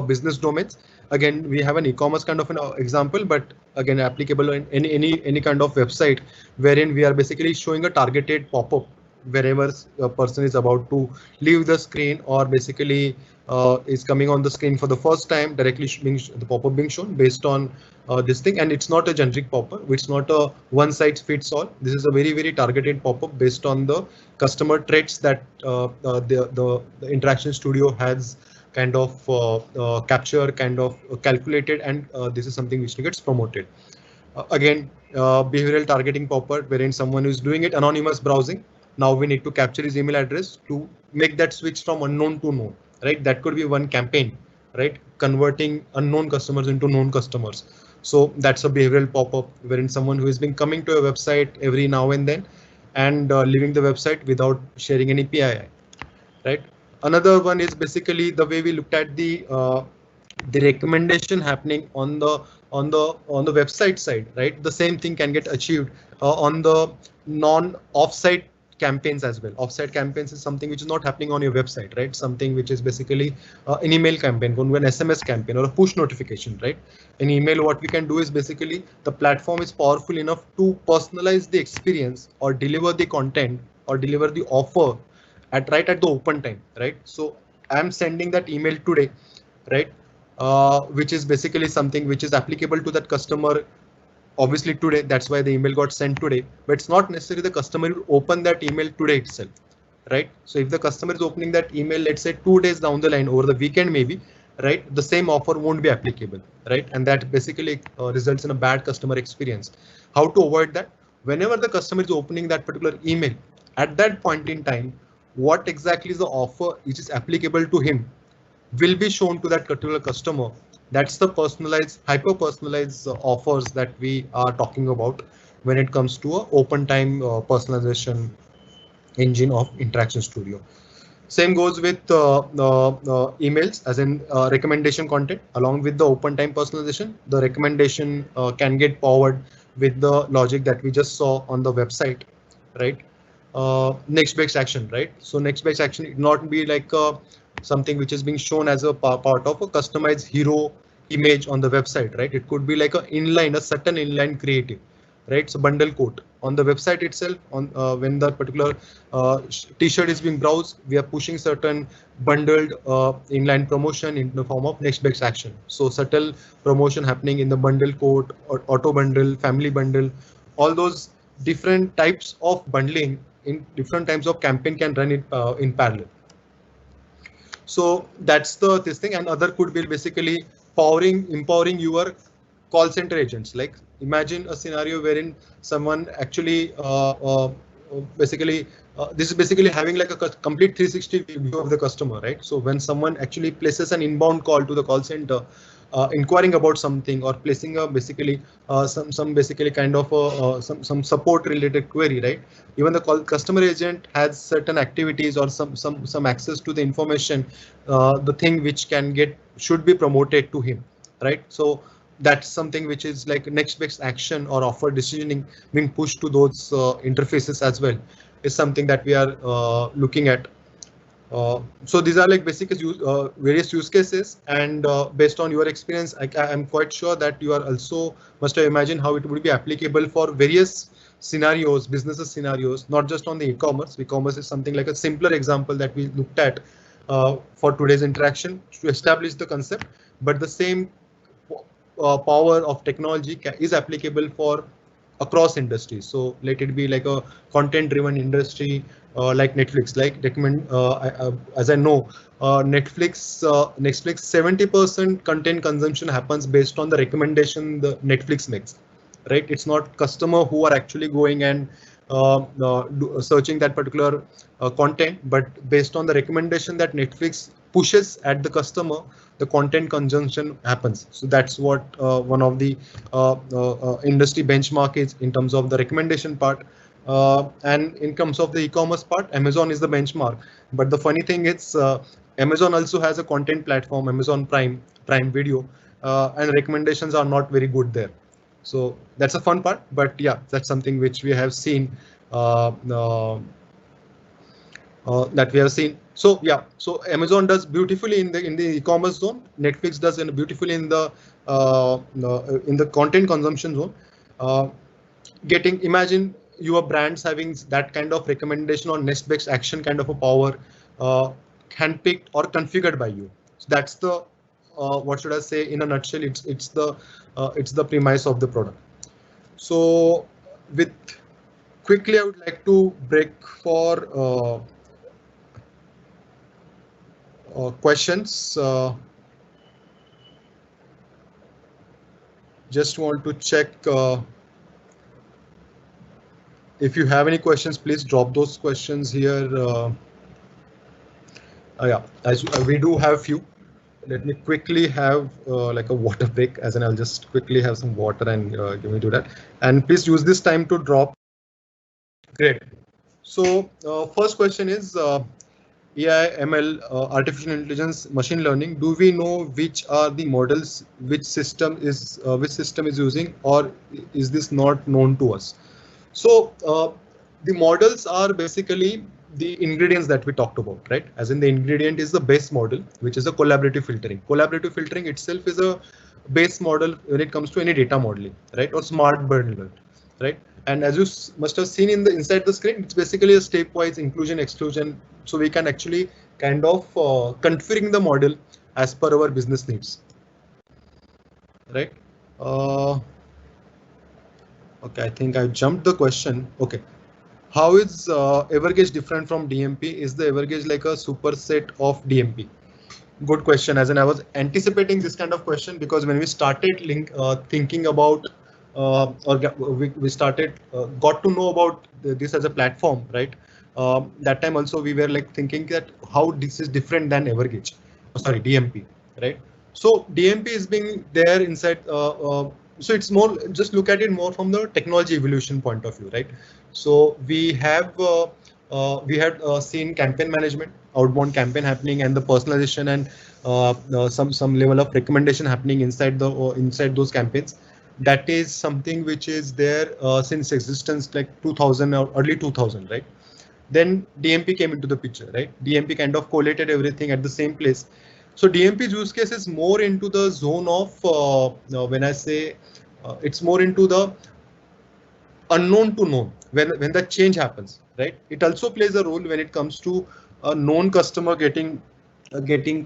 business domains. Again, we have an e-commerce kind of an example, but again applicable in any kind of website wherein we are basically showing a targeted pop-up wherever a person is about to leave the screen, or basically is coming on the screen for the first time, directly the pop-up being shown based on this thing. And it's not a generic pop-up, it's not a one size fits all. This is a very targeted pop-up based on the customer traits that the Interaction Studio has kind of capture, kind of calculated, and this is something which gets promoted. Again, behavioral targeting pop-up wherein someone is doing it anonymous browsing. Now we need to capture his email address to make that switch from unknown to known, right? That could be one campaign, right? Converting unknown customers into known customers. So that's a behavioral pop-up wherein someone who has been coming to a website every now and then and leaving the website without sharing any PII, right? Another one is basically the way we looked at the recommendation happening on the website side, right? The same thing can get achieved on the non-offsite campaigns as well. Offsite campaigns is something which is not happening on your website, right? Something which is basically an email campaign, an SMS campaign, or a push notification, right? In email, what we can do is basically the platform is powerful enough to personalize the experience or deliver the content or deliver the offer right at the open time, right? So I'm sending that email today, right? Which is basically something which is applicable to that customer obviously today. That's why the email got sent today, but it's not necessarily the customer will open that email today itself, right? So if the customer is opening that email, let's say 2 days down the line, over the weekend maybe, right, the same offer won't be applicable, right? And that basically results in a bad customer experience. How to avoid that? Whenever the customer is opening that particular email, at that point in time, what exactly is the offer which is applicable to him will be shown to that particular customer. That's the personalized, hyper personalized offers that we are talking about when it comes to a open time personalization engine of Interaction Studio. Same goes with emails, as in recommendation content. Along with the open time personalization, the recommendation can get powered with the logic that we just saw on the website, right? Next best action, right? So next best action, it not be like something which is being shown as a part of a customized hero image on the website, right? It could be like a certain inline creative, right? So bundle quote on the website itself, on when the particular t-shirt is being browsed, we are pushing certain bundled inline promotion in the form of next best action. So subtle promotion happening in the bundle quote or auto bundle, family bundle, all those different types of bundling in different types of campaign can run it in parallel. So that's this thing. And other could be basically empowering your call center agents. Like imagine a scenario wherein someone actually this is basically having like a complete 360 view of the customer, right? So when someone actually places an inbound call to the call center, inquiring about something or placing a basically some basically kind of some support related query, right? Even the customer agent has certain activities or some access to the information, the thing which should be promoted to him, right? So that's something which is like next best action or offer decisioning being pushed to those interfaces as well, is something that we are looking at. So these are like basic various use cases, and based on your experience, I'm quite sure that you are also must have imagined how it would be applicable for various scenarios, businesses scenarios, not just on the e-commerce. E-commerce is something like a simpler example that we looked at for today's interaction to establish the concept, but the same power of technology is applicable for across industries. So let it be like a content-driven industry like Netflix, like recommend. As I know, Netflix 70% content consumption happens based on the recommendation the Netflix makes, right? It's not customer who are actually going and searching that particular content, but based on the recommendation that Netflix pushes at the customer, the content consumption happens. So that's what one of the industry benchmark is in terms of the recommendation part. And in terms of the e-commerce part, Amazon is the benchmark. But the funny thing is, Amazon also has a content platform, Amazon Prime Video, and recommendations are not very good there. So that's a fun part. But yeah, that's something which we have seen. That we have seen. So yeah, so Amazon does beautifully in the e-commerce zone. Netflix does beautifully in the content consumption zone. Imagine your brands having that kind of recommendation or next best action kind of a power, handpicked or configured by you. So that's the what should I say in a nutshell? It's the premise of the product. So with quickly, I would like to break for questions. Just want to check if you have any questions, please drop those questions here. Yeah, as we do have few. Let me quickly have like a water break, as in I'll just quickly have some water and give me to that. And please use this time to drop. Great. So first question is AI, ML, artificial intelligence, machine learning. Do we know which are the models, which system is using, or is this not known to us? So the models are basically the ingredients that we talked about, right? As in the ingredient is the base model, which is a collaborative filtering. Collaborative filtering itself is a base model when it comes to any data modeling, right? Or smart bundle, right? And as you must have seen in the inside the screen, it's basically a stepwise inclusion exclusion. So we can actually kind of configuring the model as per our business needs, right? Okay, I think I jumped the question. Okay, how is Evergage different from DMP? Is the Evergage like a superset of DMP? Good question. As in, I was anticipating this kind of question because when we started thinking about we started got to know about this as a platform, right? That time also we were like thinking that how this is different than Evergage, sorry, DMP, right? So DMP is being there inside. So it's more, just look at it more from the technology evolution point of view, right? So we had seen campaign management, outbound campaign happening, and the personalization and some level of recommendation happening inside those campaigns. That is something which is there since existence, like 2000 or early 2000, right? Then DMP came into the picture, right? DMP kind of collated everything at the same place. So DMP's use case is more into the zone of when I say it's more into the unknown to known, when the change happens, right? It also plays a role when it comes to a known customer getting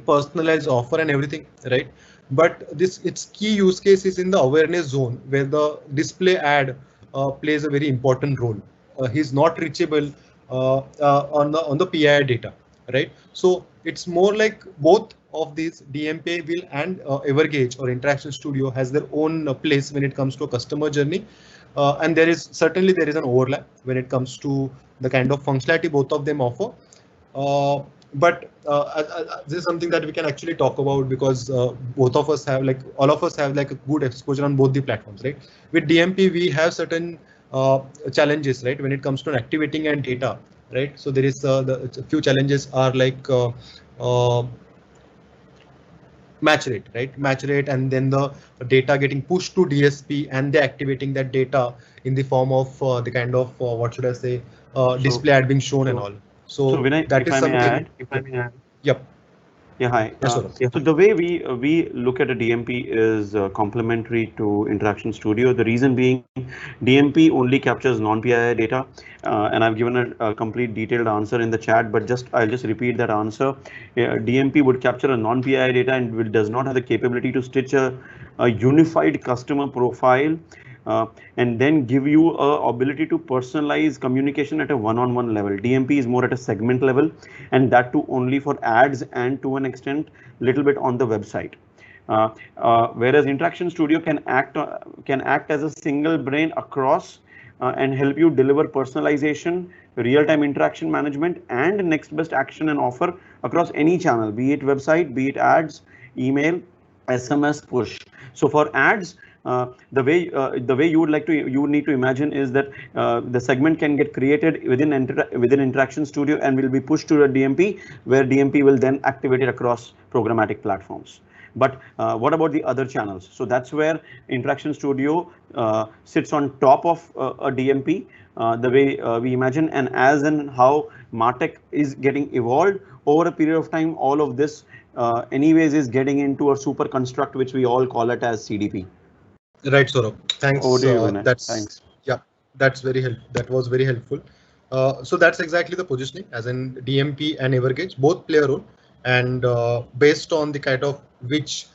personalized offer and everything, right? But its key use case is in the awareness zone, where the display ad plays a very important role. He's not reachable on the PII data, right? So it's more like both of these, DMP will and Evergage or Interaction Studio has their own place when it comes to a customer journey. And there is an overlap when it comes to the kind of functionality both of them offer. But this is something that we can actually talk about because all of us have like a good exposure on both the platforms, right? With DMP, we have certain challenges, right? When it comes to activating and data, right? So there is the few challenges are like match rate, right? Match rate, and then the data getting pushed to DSP and they activating that data in the form of the kind of what should I say display ad being shown and all. So Vinay, that is something. If I may add. Yep. Yeah, hi. Yes, so the way we look at a DMP is complementary to Interaction Studio. The reason being, DMP only captures non-PII data, and I've given a complete detailed answer in the chat. But I'll just repeat that answer. DMP would capture a non-PII data and does not have the capability to stitch a unified customer profile and then give you a ability to personalize communication at a one-on-one level. DMP is more at a segment level, and that too only for ads and to an extent little bit on the website. Whereas Interaction Studio can act as a single brain across and help you deliver personalization, real-time interaction management, and next best action and offer across any channel, be it website, be it ads, email, SMS, push. So for ads, the way you would need to imagine is that the segment can get created within Interaction Studio and will be pushed to the DMP, where DMP will then activate it across programmatic platforms. But what about the other channels? So that's where Interaction Studio sits on top of a DMP, the way we imagine, and as and how MarTech is getting evolved over a period of time, all of this anyways is getting into a super construct, which we all call it as CDP. Right, Saurabh. Thanks. Thanks. Yeah, that's very helpful. That was very helpful. So that's exactly the positioning, as in DMP and Evergage both play a role, and based on the kind of which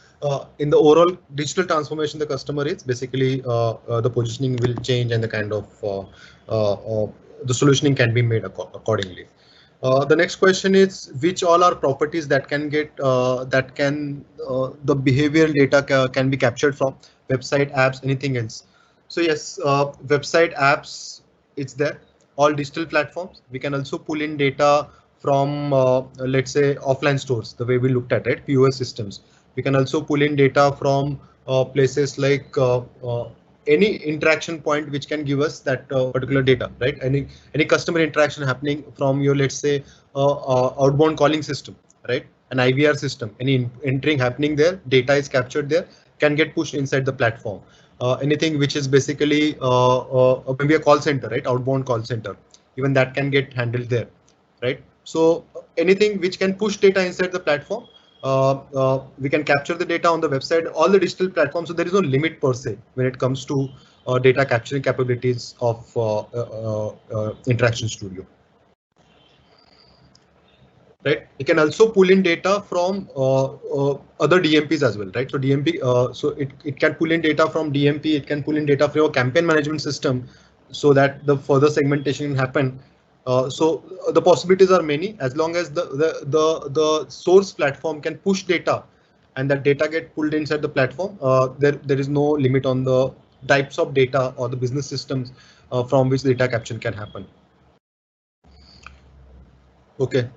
in the overall digital transformation the customer is, basically the positioning will change and the kind of the solutioning can be made accordingly. The next question is, which all are properties that can get the behavioral data can be captured from website, apps, anything else? So yes, website, apps, it's there. All digital platforms. We can also pull in data from let's say offline stores, the way we looked at it, POS systems. We can also pull in data from places like any interaction point which can give us that particular data, right? Any customer interaction happening from your, let's say, outbound calling system, right? An IVR system, any entering happening there, data is captured there, can get pushed inside the platform. Anything which is basically maybe a call center, right? Outbound call center, even that can get handled there, right? So anything which can push data inside the platform, we can capture the data on the website, all the digital platforms. So there is no limit per se when it comes to data capturing capabilities of Interaction Studio. Right, you can also pull in data from other DMPs as well, right? So DMP, so it can pull in data from DMP, it can pull in data from your campaign management system, so that the further segmentation can happen. So the possibilities are many, as long as the source platform can push data and that data get pulled inside the platform. There is no limit on the types of data or the business systems from which data capture can happen. Okay,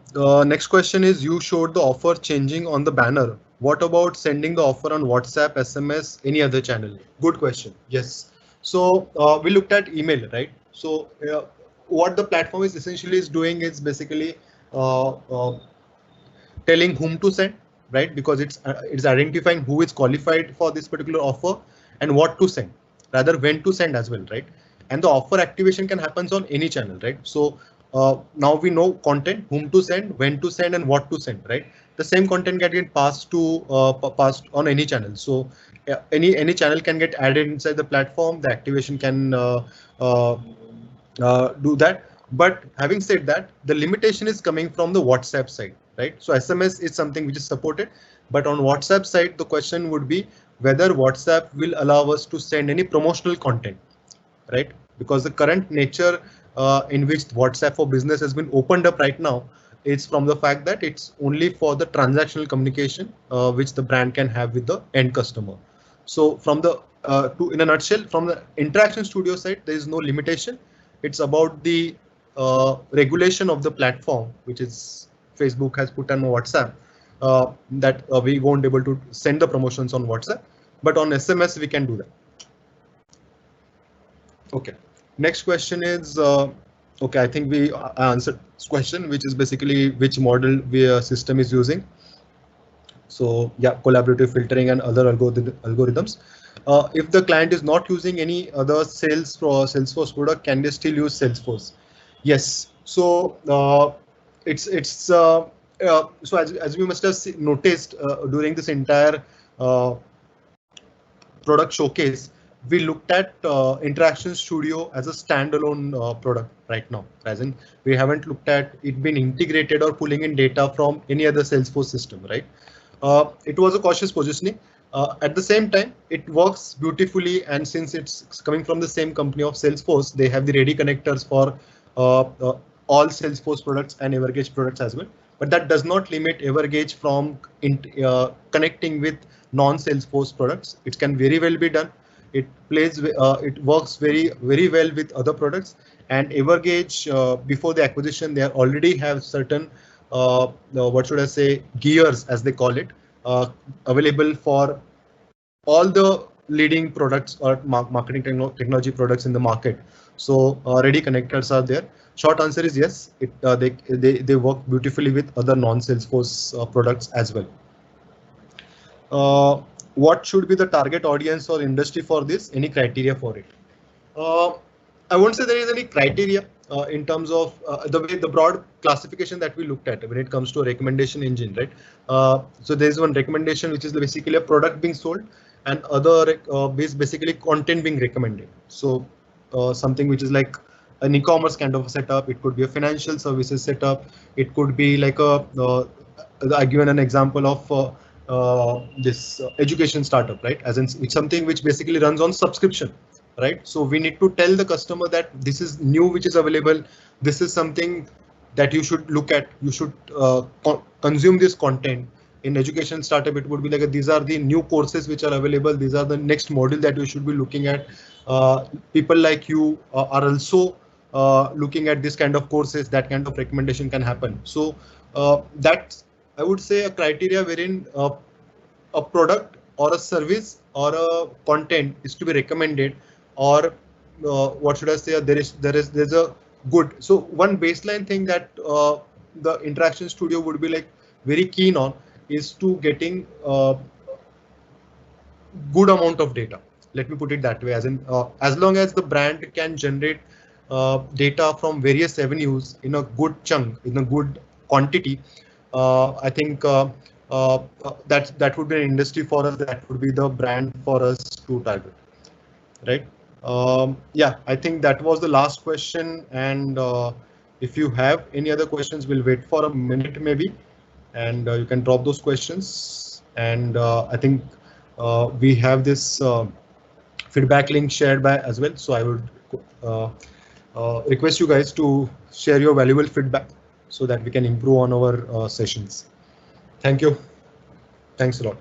next question is, you showed the offer changing on the banner. What about sending the offer on WhatsApp, SMS, any other channel? Good question. Yes. So we looked at email, right? So what the platform is essentially doing is basically telling whom to send, right? Because it's identifying who is qualified for this particular offer and what to send, rather when to send as well, right? And the offer activation can happen on any channel, right? So now we know content, whom to send, when to send, and what to send, right? The same content can get passed on any channel. So any channel can get added inside the platform. The activation can do that. But having said that, the limitation is coming from the WhatsApp side, right? So SMS is something which is supported, but on WhatsApp side, the question would be whether WhatsApp will allow us to send any promotional content, right? Because the current nature in which WhatsApp for Business has been opened up right now, it's from the fact that it's only for the transactional communication which the brand can have with the end customer. So from the in a nutshell, from the Interaction Studio side, there is no limitation. It's about the regulation of the platform, which is Facebook has put on WhatsApp, that we won't be able to send the promotions on WhatsApp, but on SMS we can do that. Okay. Next question is, okay, I think we answered this question, which is basically which model system is using. So yeah, collaborative filtering and other algorithms. If the client is not using any other Salesforce product, can they still use Salesforce? Yes. So so as we must have noticed during this entire product showcase, we looked at Interaction Studio as a standalone product right now, as in we haven't looked at it being integrated or pulling in data from any other Salesforce system, right? It was a cautious positioning. At the same time, it works beautifully, and since it's coming from the same company of Salesforce, they have the ready connectors for all Salesforce products and Evergage products as well. But that does not limit Evergage from connecting with non-Salesforce products. It can very well be done. It works very well with other products. And Evergage, before the acquisition, they already have certain what should I say, gears as they call it, available for all the leading products or marketing technology products in the market. So ready connectors are there. Short answer is yes. They work beautifully with other non-Salesforce products as well. What should be the target audience or industry for this? Any criteria for it? I won't say there is any criteria in terms of the broad classification that we looked at when it comes to a recommendation engine, right? So there's one recommendation which is basically a product being sold, and other basically content being recommended. So something which is like an e-commerce kind of setup. It could be a financial services setup. It could be like I given an example of this education startup, right? As in it's something which basically runs on subscription, right? So we need to tell the customer that this is new, which is available. This is something that you should look at. You should consume this content. In education startup, it would be like these are the new courses which are available. These are the next module that you should be looking at. People like you are also looking at this kind of courses. That kind of recommendation can happen. So that's, I would say, a criteria wherein a product or a service or a content is to be recommended, or what should I say? There's a good. So one baseline thing that the Interaction Studio would be like very keen on is to getting good amount of data. Let me put it that way, as in as long as the brand can generate data from various avenues in a good chunk, in a good quantity, I think that would be an industry for us. That would be the brand for us to target, right? Yeah, I think that was the last question. And if you have any other questions, we'll wait for a minute maybe, and you can drop those questions. And I think we have this feedback link shared by as well. So I would request you guys to share your valuable feedback so that we can improve on our sessions. Thank you. Thanks a lot.